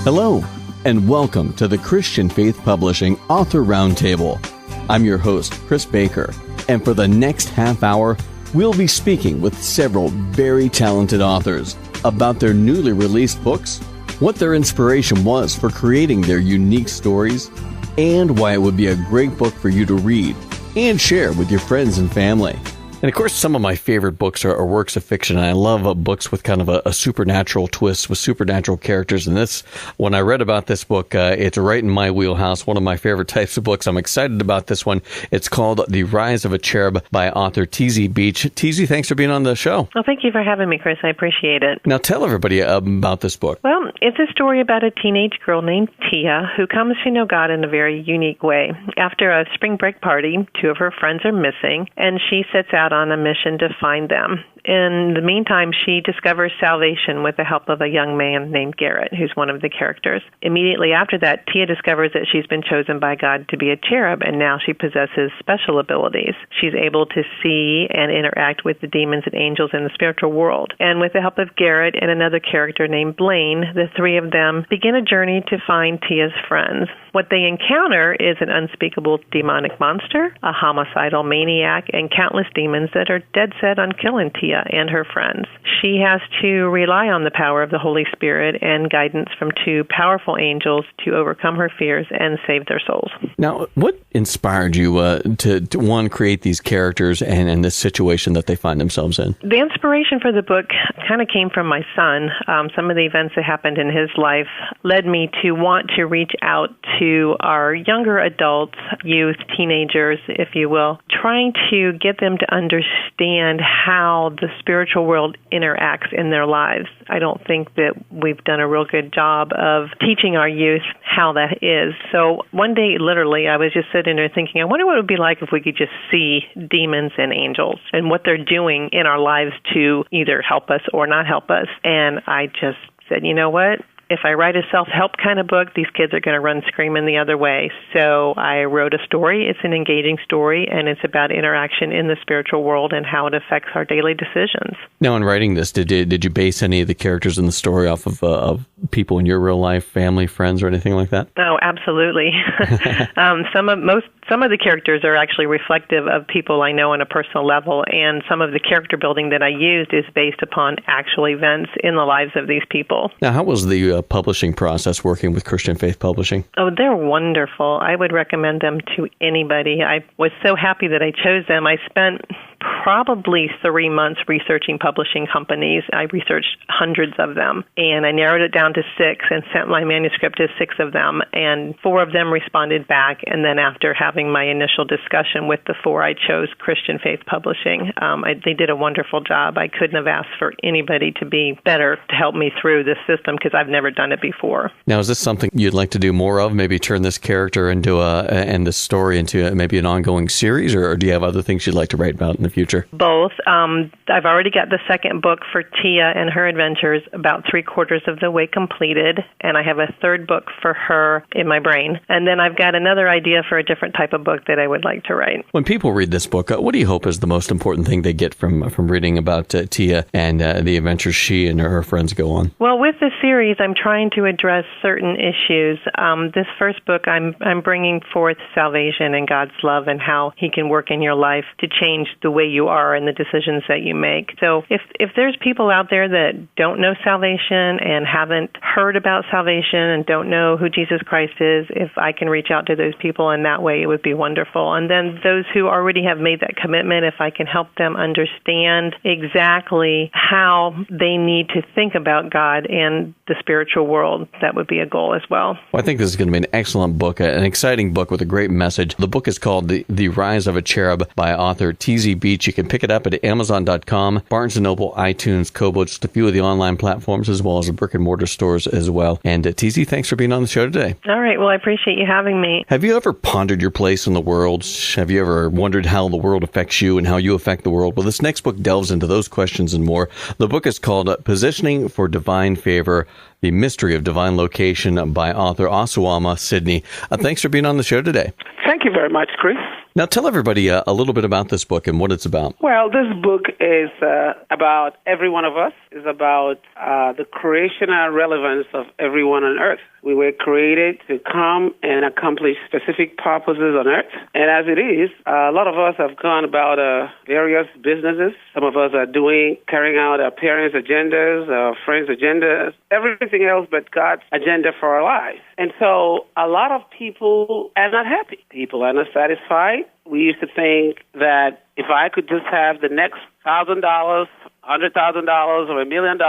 Hello, and welcome to the Christian Faith Publishing Author Roundtable. I'm your host, Chris Baker, and for the next half hour, we'll be speaking with several very talented authors about their newly released books, what their inspiration was for creating their unique stories, and why it would be a great book for you to read and share with your friends and family. And of course, some of my favorite books are works of fiction. And I love books with kind of a supernatural twist, with supernatural characters. And this, when I read about this book, it's right in my wheelhouse, one of my favorite types of books. I'm excited about this one. It's called The Rise of a Cherub by author T.Z. Beach. T.Z., thanks for being on the show. Well, thank you for having me, Chris. I appreciate it. Now, tell everybody about this book. Well, it's a story about a teenage girl named Tia who comes to know God in a very unique way. After a spring break party, two of her friends are missing, and she sets out on a mission to find them. In the meantime, she discovers salvation with the help of a young man named Garrett, who's one of the characters. Immediately after that, Tia discovers that she's been chosen by God to be a cherub, and now she possesses special abilities. She's able to see and interact with the demons and angels in the spiritual world. And with the help of Garrett and another character named Blaine, the three of them begin a journey to find Tia's friends. What they encounter is an unspeakable demonic monster, a homicidal maniac, and countless demons that are dead set on killing Tia and her friends. She has to rely on the power of the Holy Spirit and guidance from two powerful angels to overcome her fears and save their souls. Now, what inspired you to one, create these characters and this situation that they find themselves in? The inspiration for the book kind of came from my son. Some of the events that happened in his life led me to want to reach out to our younger adults, youth, teenagers, if you will, trying to get them to understand how the spiritual world interacts in their lives. I don't think that we've done a real good job of teaching our youth how that is. So one day, literally, I was just sitting there thinking, I wonder what it would be like if we could just see demons and angels and what they're doing in our lives to either help us or not help us. And I just said, you know what? If I write a self-help kind of book, these kids are going to run screaming the other way. So I wrote a story. It's an engaging story, and it's about interaction in the spiritual world and how it affects our daily decisions. Now, in writing this, did you base any of the characters in the story off of people in your real life, family, friends, or anything like that? Oh, absolutely. Some of the characters are actually reflective of people I know on a personal level, and some of the character building that I used is based upon actual events in the lives of these people. Now, how was the publishing process working with Christian Faith Publishing? Oh, they're wonderful. I would recommend them to anybody. I was so happy that I chose them. I spent probably 3 months researching publishing companies. I researched hundreds of them, and I narrowed it down to 6 and sent my manuscript to 6 of them, and 4 of them responded back. And then after having my initial discussion with the 4, I chose Christian Faith Publishing. They did a wonderful job. I couldn't have asked for anybody to be better to help me through this system because I've never done it before. Now, is this something you'd like to do more of? Maybe turn this character into and this story into maybe an ongoing series, or do you have other things you'd like to write about in the future? Both. I've already got the second book for Tia and her adventures about 3/4 of the way completed, and I have a third book for her in my brain. And then I've got another idea for a different type of book that I would like to write. When people read this book, what do you hope is the most important thing they get from reading about Tia and the adventures she and her friends go on? Well, with the series, I'm trying to address certain issues. This first book, I'm bringing forth salvation and God's love and how He can work in your life to change the way you are and the decisions that you make. So if there's people out there that don't know salvation and haven't heard about salvation and don't know who Jesus Christ is, if I can reach out to those people in that way, it would be wonderful. And then those who already have made that commitment, if I can help them understand exactly how they need to think about God and the spiritual world, that would be a goal as well. Well, I think this is going to be an excellent book, an exciting book with a great message. The book is called The Rise of a Cherub by author T.Z. Beach. You can pick it up at Amazon.com, Barnes & Noble, iTunes, Kobo, just a few of the online platforms, as well as the brick-and-mortar stores as well. And TZ, thanks for being on the show today. All right. Well, I appreciate you having me. Have you ever pondered your place in the world? Have you ever wondered how the world affects you and how you affect the world? Well, this next book delves into those questions and more. The book is called Positioning for Divine Favor, The Mystery of Divine Location by author Osawama Sydney. Thanks for being on the show today. Thank you very much, Chris. Now, tell everybody a little bit about this book and what it's about. Well, this book is about every one of us. is about the creation and relevance of everyone on earth. We were created to come and accomplish specific purposes on earth. And as it is, a lot of us have gone about various businesses. Some of us are carrying out our parents' agendas, our friends' agendas, everything else but God's agenda for our lives. And so a lot of people are not happy. People are not satisfied. We used to think that if I could just have the next $1,000, $100,000, or $1 million,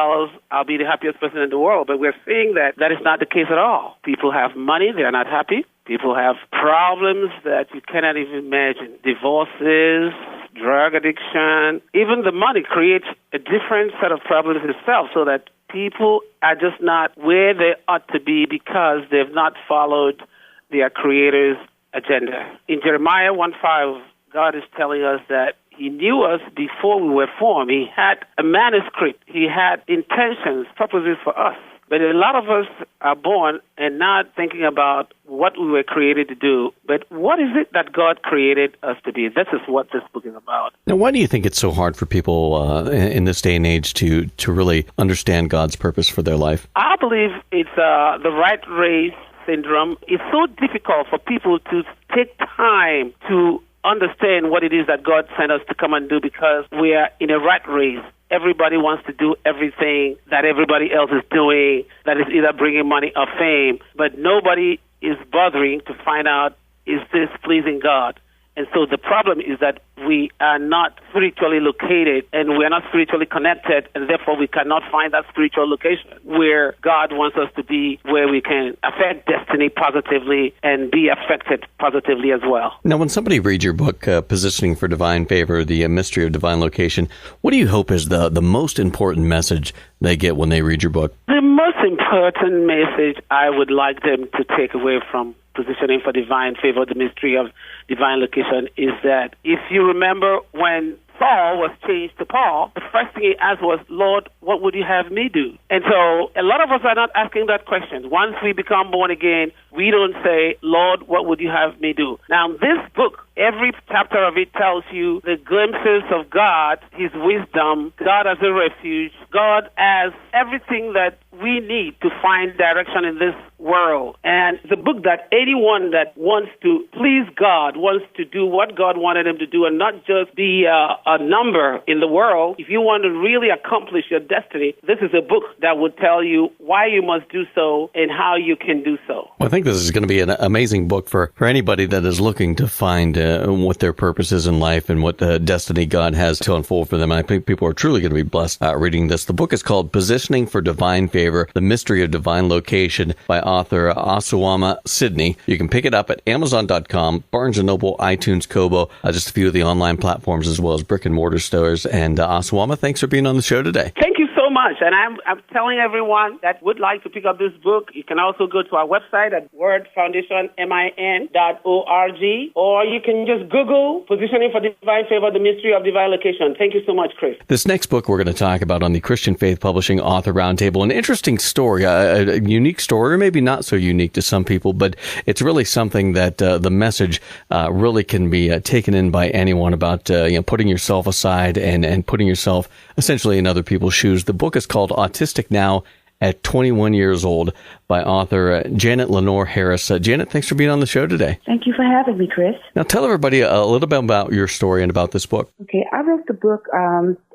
I'll be the happiest person in the world. But we're seeing that that is not the case at all. People have money, they're not happy. People have problems that you cannot even imagine. Divorces, drug addiction. Even the money creates a different set of problems itself, so that people are just not where they ought to be because they've not followed their Creator's agenda. In Jeremiah 1:5, God is telling us that He knew us before we were formed. He had a manuscript. He had intentions, purposes for us. But a lot of us are born and not thinking about what we were created to do, but what is it that God created us to be? This is what this book is about. Now, why do you think it's so hard for people in this day and age to really understand God's purpose for their life? I believe it's the rat race syndrome. It's so difficult for people to take time to understand what it is that God sent us to come and do, because we are in a rat race. Everybody wants to do everything that everybody else is doing that is either bringing money or fame, but nobody is bothering to find out, is this pleasing God? And so the problem is that we are not spiritually located and we are not spiritually connected, and therefore we cannot find that spiritual location where God wants us to be, where we can affect destiny positively and be affected positively as well. Now, when somebody reads your book, Positioning for Divine Favor, The Mystery of Divine Location, what do you hope is the most important message they get when they read your book? The most important message I would like them to take away from Positioning for Divine Favor, The Mystery of Divine Location, is that if you remember when Saul was changed to Paul, the first thing he asked was, Lord, what would you have me do? And so a lot of us are not asking that question. Once we become born again, we don't say, Lord, what would you have me do? Now, this book, every chapter of it tells you the glimpses of God, His wisdom, God as a refuge, God as everything that we need to find direction in this world. And it's a book that anyone that wants to please God, wants to do what God wanted him to do, and not just be a number in the world. If you want to really accomplish your destiny, this is a book that would tell you why you must do so and how you can do so. Well, I think this is going to be an amazing book for anybody that is looking to find what their purpose is in life and what destiny God has to unfold for them. And I think people are truly going to be blessed reading this. The book is called Positioning for Divine Favor, The Mystery of Divine Location by author Osawama Sidney. You can pick it up at Amazon.com, Barnes & Noble, iTunes, Kobo, just a few of the online platforms, as well as brick and mortar stores. And Osawama, thanks for being on the show today. Thank you so much. And I'm telling everyone that would like to pick up this book, you can also go to our website at wordfoundationmin.org, or you can just Google Positioning for Divine Favor, The Mystery of Divine Location. Thank you so much, Chris. This next book we're going to talk about on the Christian Faith Publishing Author Roundtable, an interesting story, a unique story, or maybe not so unique to some people, but it's really something that the message really can be taken in by anyone about putting yourself aside and putting yourself essentially in other people's shoes. The book is called Autistic Now at 21 Years Old by author Janet Lenore Harris. Janet, thanks for being on the show today. Thank you for having me, Chris. Now, tell everybody a little bit about your story and about this book. Okay, I wrote the book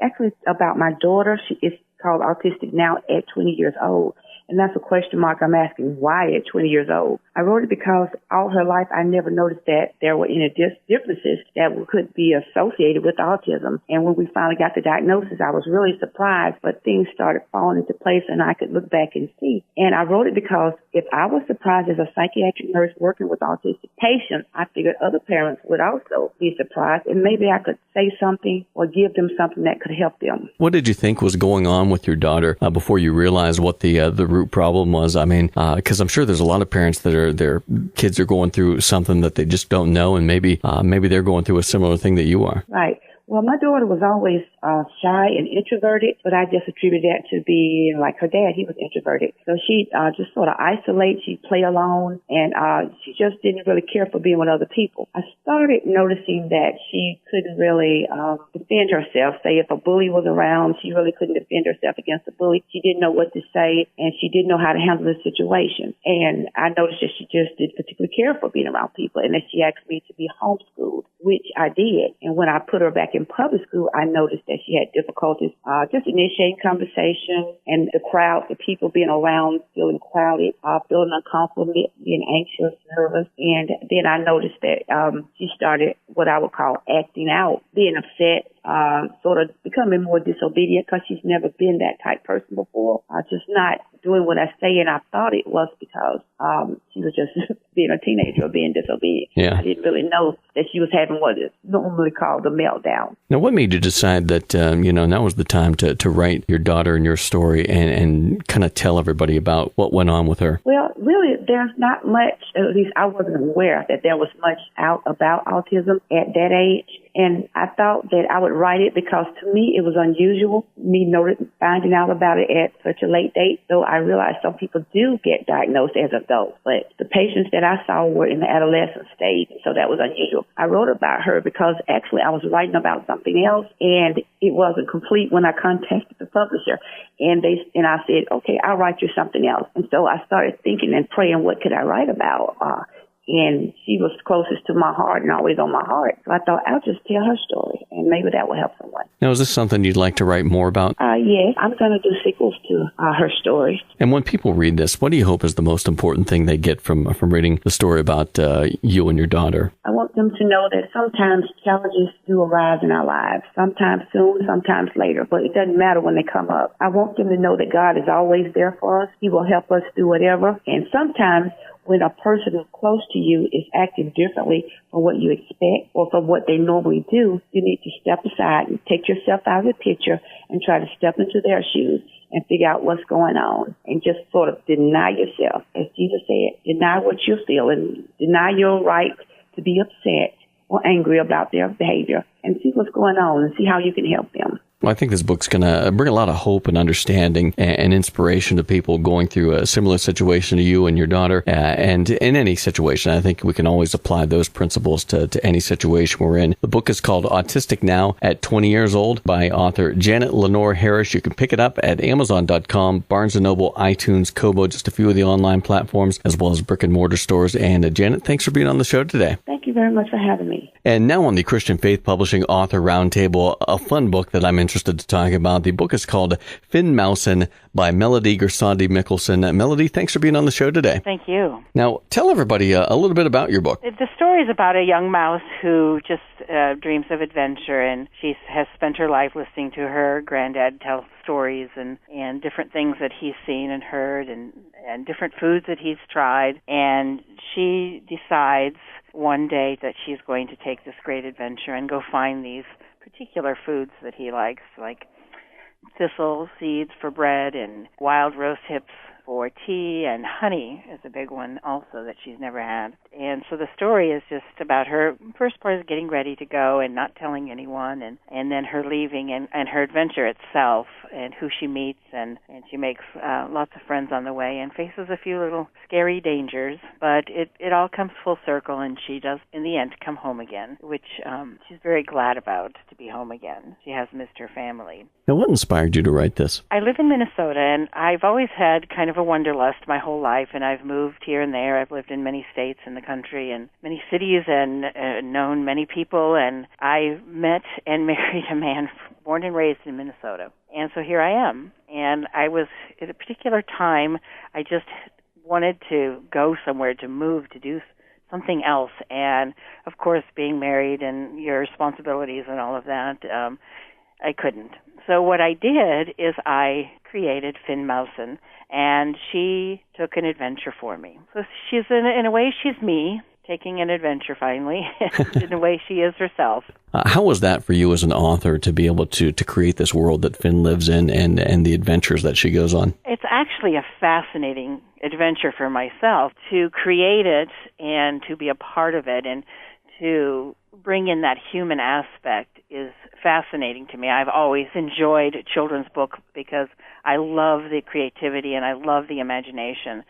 actually about my daughter. She is called Autistic Now at 20 years old. And that's a question mark I'm asking, why at 20 years old? I wrote it because all her life I never noticed that there were any differences that could be associated with autism. And when we finally got the diagnosis, I was really surprised, but things started falling into place and I could look back and see. And I wrote it because if I was surprised as a psychiatric nurse working with autistic patients, I figured other parents would also be surprised, and maybe I could say something or give them something that could help them. What did you think was going on with your daughter before you realized what the root problem was? I mean, because I'm sure there's a lot of parents that their kids are going through something that they just don't know, and maybe they're going through a similar thing that you are. Right. Well, my daughter was always shy and introverted, but I just attribute that to being like her dad. He was introverted. So she just sort of isolate. She'd play alone, and she just didn't really care for being with other people. I started noticing that she couldn't really defend herself. Say if a bully was around, she really couldn't defend herself against a bully. She didn't know what to say, and she didn't know how to handle the situation. And I noticed that she just didn't particularly care for being around people, and that she asked me to be homeschooled, which I did. And when I put her back in public school, I noticed that she had difficulties just initiating conversation, and the crowd, the people being around, feeling crowded, feeling uncomfortable, being anxious, nervous. And then I noticed that she started what I would call acting out, being upset, sort of becoming more disobedient because she's never been that type person before, just not doing what I say. And I thought it was because she was just being a teenager or being disobedient. Yeah. I didn't really know that she was having what is normally called a meltdown. Now, what made you decide that, now was the time to write your daughter and your story and kind of tell everybody about what went on with her? Well, really, there's not much, at least I wasn't aware that there was much out about autism at that age. And I thought that I would write it because to me it was unusual, me finding out about it at such a late date. So I realized some people do get diagnosed as adults, but the patients that I saw were in the adolescent stage, so that was unusual. I wrote about her because actually I was writing about something else, and it wasn't complete when I contacted the publisher. And I said, okay, I'll write you something else. And so I started thinking and praying, what could I write about? And she was closest to my heart and always on my heart. So I thought, I'll just tell her story, and maybe that will help someone. Now, is this something you'd like to write more about? Yes, I'm going to do sequels to her story. And when people read this, what do you hope is the most important thing they get from reading the story about you and your daughter? I want them to know that sometimes challenges do arise in our lives, sometimes soon, sometimes later, but it doesn't matter when they come up. I want them to know that God is always there for us. He will help us through whatever. And sometimes when a person close to you is acting differently from what you expect or from what they normally do, you need to step aside and take yourself out of the picture and try to step into their shoes and figure out what's going on, and just sort of deny yourself. As Jesus said, deny what you're feeling, deny your right to be upset or angry about their behavior, and see what's going on and see how you can help them. Well, I think this book's going to bring a lot of hope and understanding and inspiration to people going through a similar situation to you and your daughter. And in any situation, I think we can always apply those principles to any situation we're in. The book is called Autistic Now at 20 Years Old by author Janet Lenore Harris. You can pick it up at Amazon.com, Barnes & Noble, iTunes, Kobo, just a few of the online platforms, as well as brick and mortar stores. And Janet, thanks for being on the show today. Thank you very much for having me. And now on the Christian Faith Publishing Author Roundtable, a fun book that I'm interested to talk about. The book is called Finn Mousen by Melody Gersandi Mickelson. Melody, thanks for being on the show today. Thank you. Now, tell everybody a little bit about your book. The story is about a young mouse who just dreams of adventure, and she has spent her life listening to her granddad tell stories and different things that he's seen and heard and different foods that he's tried. And she decides one day that she's going to take this great adventure and go find these particular foods that he likes, like thistle seeds for bread and wild rose hips for tea, and honey is a big one also that she's never had. And so the story is just about her. First part is getting ready to go and not telling anyone, and then her leaving and her adventure itself and who she meets, and she makes lots of friends on the way and faces a few little scary dangers, but it all comes full circle, and she does in the end come home again, which she's very glad about, to be home again. She has missed her family. Now, what inspired you to write this? I live in Minnesota, and I've always had kind of a wanderlust my whole life, and I've moved here and there. I've lived in many states in the country and many cities and known many people, and I met and married a man born and raised in Minnesota. And so here I am. And I was, at a particular time, I just wanted to go somewhere, to move, to do something else. And, of course, being married and your responsibilities and all of that, I couldn't. So what I did is I created Finn Mousen, and she took an adventure for me. So she's, in a way, she's me taking an adventure finally. In a way, she is herself. How was that for you as an author to be able to create this world that Finn lives in and the adventures that she goes on? It's actually a fascinating adventure for myself to create it and to be a part of it, and to bring in that human aspect is fascinating to me. I've always enjoyed children's books because I love the creativity and I love the imagination.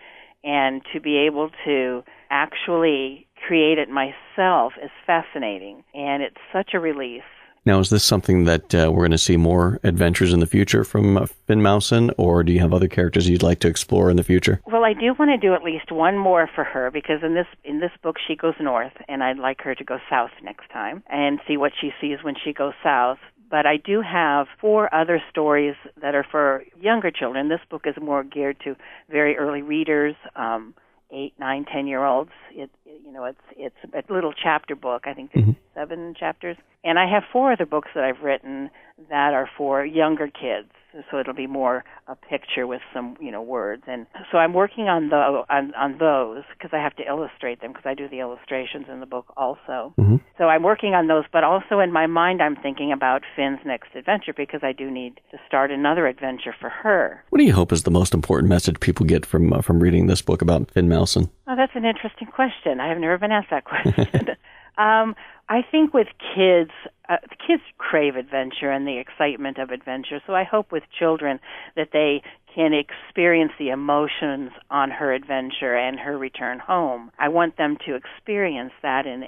And to be able to actually create it myself is fascinating, and it's such a release. Now, is this something that we're going to see more adventures in the future from Finn Mousen, or do you have other characters you'd like to explore in the future? Well, I do want to do at least one more for her, because in this book she goes north, and I'd like her to go south next time and see what she sees when she goes south. But I do have 4 other stories that are for younger children. This book is more geared to very early readers, 8, 9, 10-year-olds. It's a little chapter book. I think there's 7 chapters. And I have 4 other books that I've written that are for younger kids. So it'll be more a picture with some, words. And so I'm working on those because I have to illustrate them, because I do the illustrations in the book also. Mm-hmm. So I'm working on those, but also in my mind I'm thinking about Finn's next adventure, because I do need to start another adventure for her. What do you hope is the most important message people get from reading this book about Finn Mousen? Oh, that's an interesting question. I have never been asked that question. I think with kids crave adventure and the excitement of adventure. So I hope with children that they can experience the emotions on her adventure and her return home. I want them to experience that, and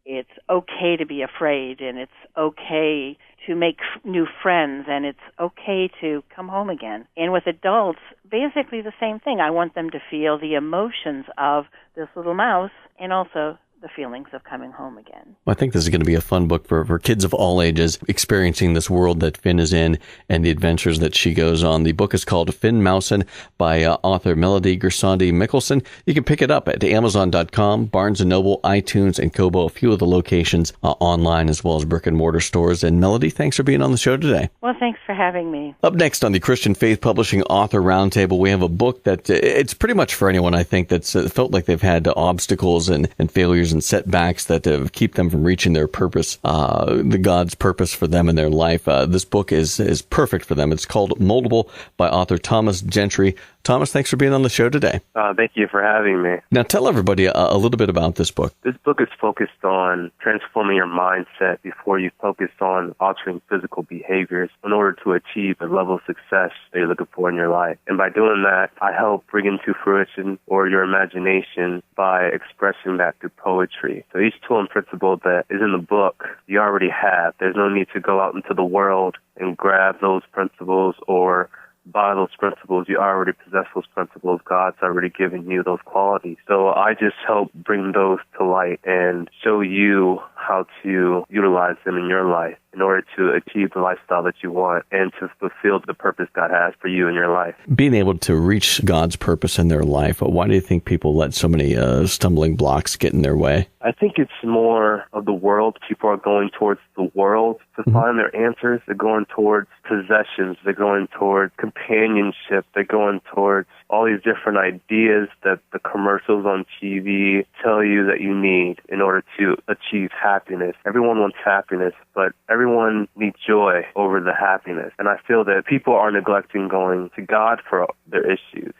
it's okay to be afraid, and it's okay to make new friends, and it's okay to come home again. And with adults, basically the same thing. I want them to feel the emotions of this little mouse, and also the feelings of coming home again. Well, I think this is going to be a fun book for kids of all ages, experiencing this world that Finn is in and the adventures that she goes on. The book is called Finn Mousen by author Melody Gersandi Mikkelsen. You can pick it up at Amazon.com, Barnes & Noble, iTunes, and Kobo, a few of the locations online, as well as brick-and-mortar stores. And Melody, thanks for being on the show today. Well, thanks for having me. Up next on the Christian Faith Publishing Author Roundtable, we have a book that it's pretty much for anyone, I think, that's felt like they've had obstacles and failures and setbacks that keep them from reaching their purpose, the God's purpose for them in their life. This book is perfect for them. It's called Moldable by author Thomas Gentry. Thomas, thanks for being on the show today. Thank you for having me. Now, tell everybody a little bit about this book. This book is focused on transforming your mindset before you focus on altering physical behaviors in order to achieve the level of success that you're looking for in your life. And by doing that, I help bring into fruition or your imagination by expressing that through poetry. So each tool and principle that is in the book, you already have. There's no need to go out into the world and grab those principles or by those principles. You already possess those principles. God's already given you those qualities. So I just help bring those to light and show you how to utilize them in your life in order to achieve the lifestyle that you want and to fulfill the purpose God has for you in your life. Being able to reach God's purpose in their life, why do you think people let so many stumbling blocks get in their way? I think it's more of the world. People are going towards the world to find their answers. They're going towards possessions. They're going towards companionship. They're going towards all these different ideas that the commercials on TV tell you that you need in order to achieve happiness. Everyone wants happiness, but everyone needs joy over the happiness. And I feel that people are neglecting going to God for their issues,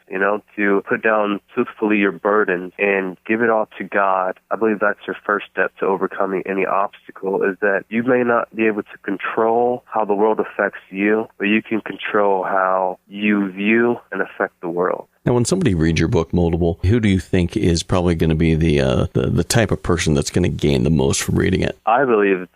to put down truthfully your burdens and give it all to God. I believe that's your first step to overcoming any obstacle, is that you may not be able to control how the world affects you, but you can control how you view and affect the world. Now, when somebody reads your book, Moldable, who do you think is probably going to be the type of person that's going to gain the most from reading it? I believe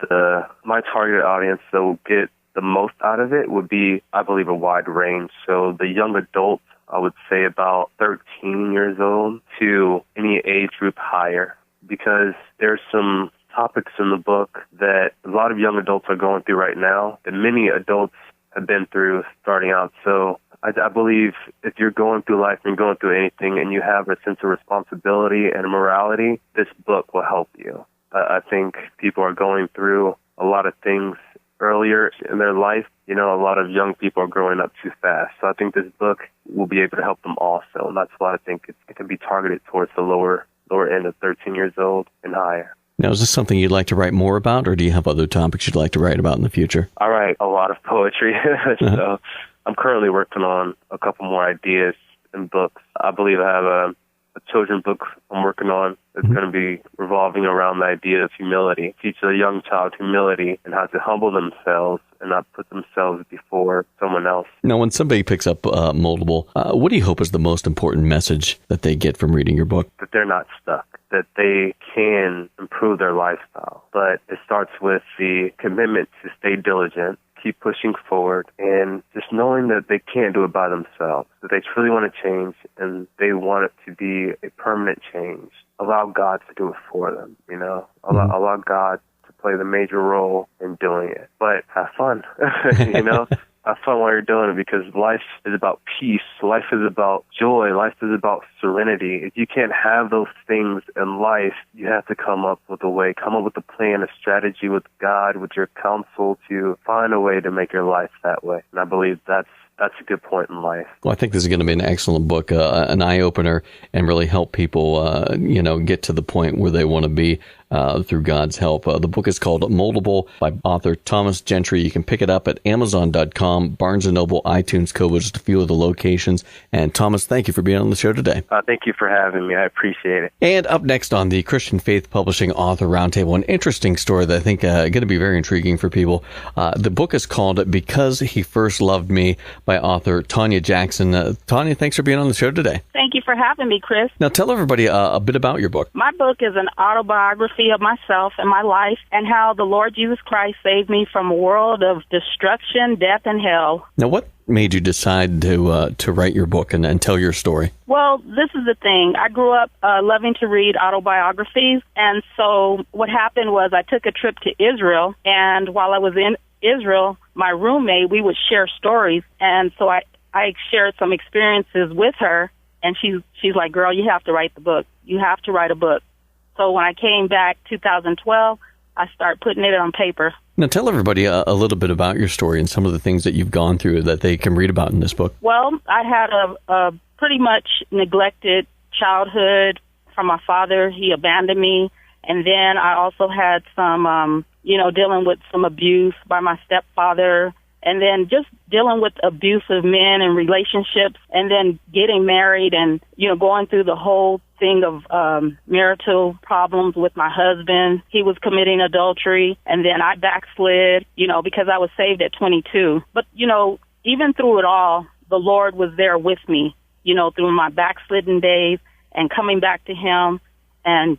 my target audience that will get the most out of it would be, I believe, a wide range. So the young adults, I would say about 13 years old to any age group higher, because there's some topics in the book that a lot of young adults are going through right now that many adults have been through starting out. So I believe if you're going through life and going through anything and you have a sense of responsibility and morality, this book will help you. I think people are going through a lot of things earlier in their life. A lot of young people are growing up too fast. So I think this book will be able to help them also. And that's why I think it can be targeted towards the lower end of 13 years old and higher. Now, is this something you'd like to write more about, or do you have other topics you'd like to write about in the future? I write a lot of poetry, so I'm currently working on a couple more ideas and books. I believe I have a children's book I'm working on is going to be revolving around the idea of humility. Teach a young child humility and how to humble themselves and not put themselves before someone else. Now, when somebody picks up Moldable, what do you hope is the most important message that they get from reading your book? That they're not stuck, that they can improve their lifestyle. But it starts with the commitment to stay diligent, keep pushing forward, and just knowing that they can't do it by themselves, that they truly want to change and they want it to be a permanent change. Allow God to do it for them, allow God to play the major role in doing it. But have fun, Have fun while you're doing it, because life is about peace. Life is about joy. Life is about serenity. If you can't have those things in life, you have to come up with a way, come up with a plan, a strategy with God, with your counsel to find a way to make your life that way. And I believe that's a good point in life. Well, I think this is going to be an excellent book, an eye-opener, and really help people, get to the point where they want to be through God's help. The book is called Moldable by author Thomas Gentry. You can pick it up at Amazon.com, Barnes & Noble, iTunes, Kobo, just a few of the locations. And Thomas, thank you for being on the show today. Thank you for having me. I appreciate it. And up next on the Christian Faith Publishing Author Roundtable, an interesting story that I think going to be very intriguing for people. The book is called Because He First Loved Me by author Tanya Jackson. Tanya, thanks for being on the show today. Thank you for having me, Chris. Now, tell everybody a bit about your book. My book is an autobiography of myself and my life and how the Lord Jesus Christ saved me from a world of destruction, death, and hell. Now, what made you decide to write your book and tell your story? Well, this is the thing. I grew up loving to read autobiographies, and so what happened was I took a trip to Israel, and while I was in Israel, my roommate, we would share stories, and so I shared some experiences with her, and she's like, girl, you have to write the book. You have to write a book. So when I came back 2012, I started putting it on paper. Now tell everybody a little bit about your story and some of the things that you've gone through that they can read about in this book. Well, I had a pretty much neglected childhood from my father. He abandoned me. And then I also had some, dealing with some abuse by my stepfather. And then just dealing with abusive men and relationships, and then getting married and, going through the whole thing of marital problems with my husband. He was committing adultery, and then I backslid, because I was saved at 22. But, even through it all, the Lord was there with me, through my backslidden days and coming back to Him and,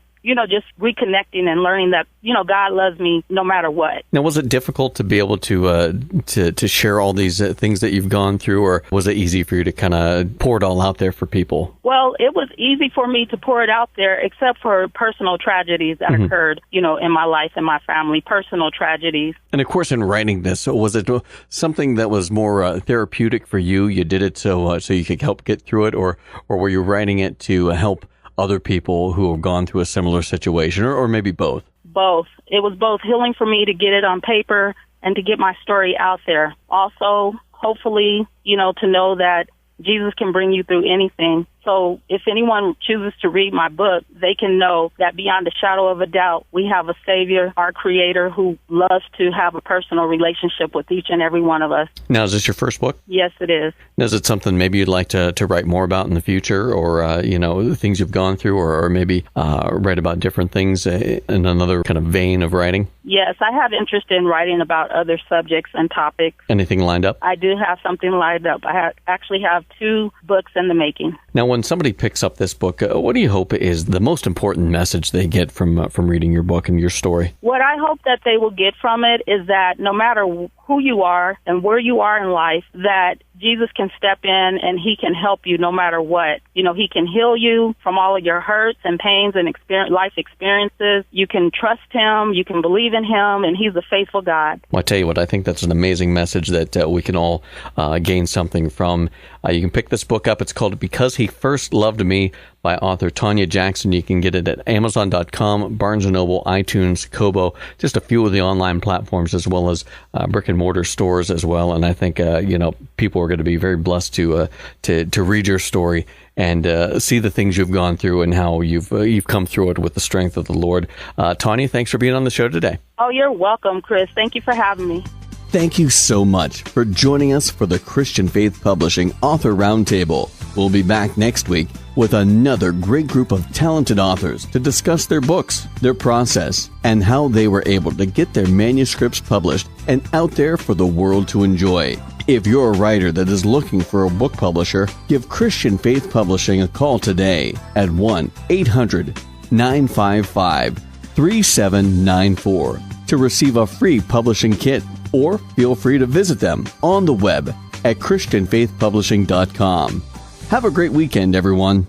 just reconnecting and learning that, God loves me no matter what. Now, was it difficult to be able to share all these things that you've gone through, or was it easy for you to kind of pour it all out there for people? Well, it was easy for me to pour it out there, except for personal tragedies that occurred, in my life and my family, personal tragedies. And of course, in writing this, was it something that was more therapeutic for you? You did it so you could help get through it, or were you writing it to help other people who have gone through a similar situation, or maybe both? Both. It was both healing for me to get it on paper and to get my story out there. Also, hopefully, to know that Jesus can bring you through anything. So if anyone chooses to read my book, they can know that beyond a shadow of a doubt, we have a Savior, our Creator, who loves to have a personal relationship with each and every one of us. Now, is this your first book? Yes, it is. Now, is it something maybe you'd like to write more about in the future, or, things you've gone through, or maybe write about different things in another kind of vein of writing? Yes, I have interest in writing about other subjects and topics. Anything lined up? I do have something lined up. I actually have 2 books in the making. Now, when somebody picks up this book, what do you hope is the most important message they get from reading your book and your story? What I hope that they will get from it is that no matter who you are and where you are in life, that Jesus can step in and He can help you no matter what. He can heal you from all of your hurts and pains and life experiences. You can trust Him. You can believe in Him, and He's a faithful God. Well, I tell you what, I think that's an amazing message that we can all gain something from. You can pick this book up. It's called Because He First Loved Me by author Tanya Jackson. You can get it at Amazon.com, Barnes & Noble, iTunes, Kobo, just a few of the online platforms, as well as brick-and-mortar stores as well. And I think, people are going to be very blessed to read your story and see the things you've gone through and how you've come through it with the strength of the Lord. Tanya, thanks for being on the show today. Oh, you're welcome, Chris. Thank you for having me. Thank you so much for joining us for the Christian Faith Publishing Author Roundtable. We'll be back next week with another great group of talented authors to discuss their books, their process, and how they were able to get their manuscripts published and out there for the world to enjoy. If you're a writer that is looking for a book publisher, give Christian Faith Publishing a call today at 1-800-955-3794 to receive a free publishing kit, or feel free to visit them on the web at ChristianFaithPublishing.com. Have a great weekend, everyone.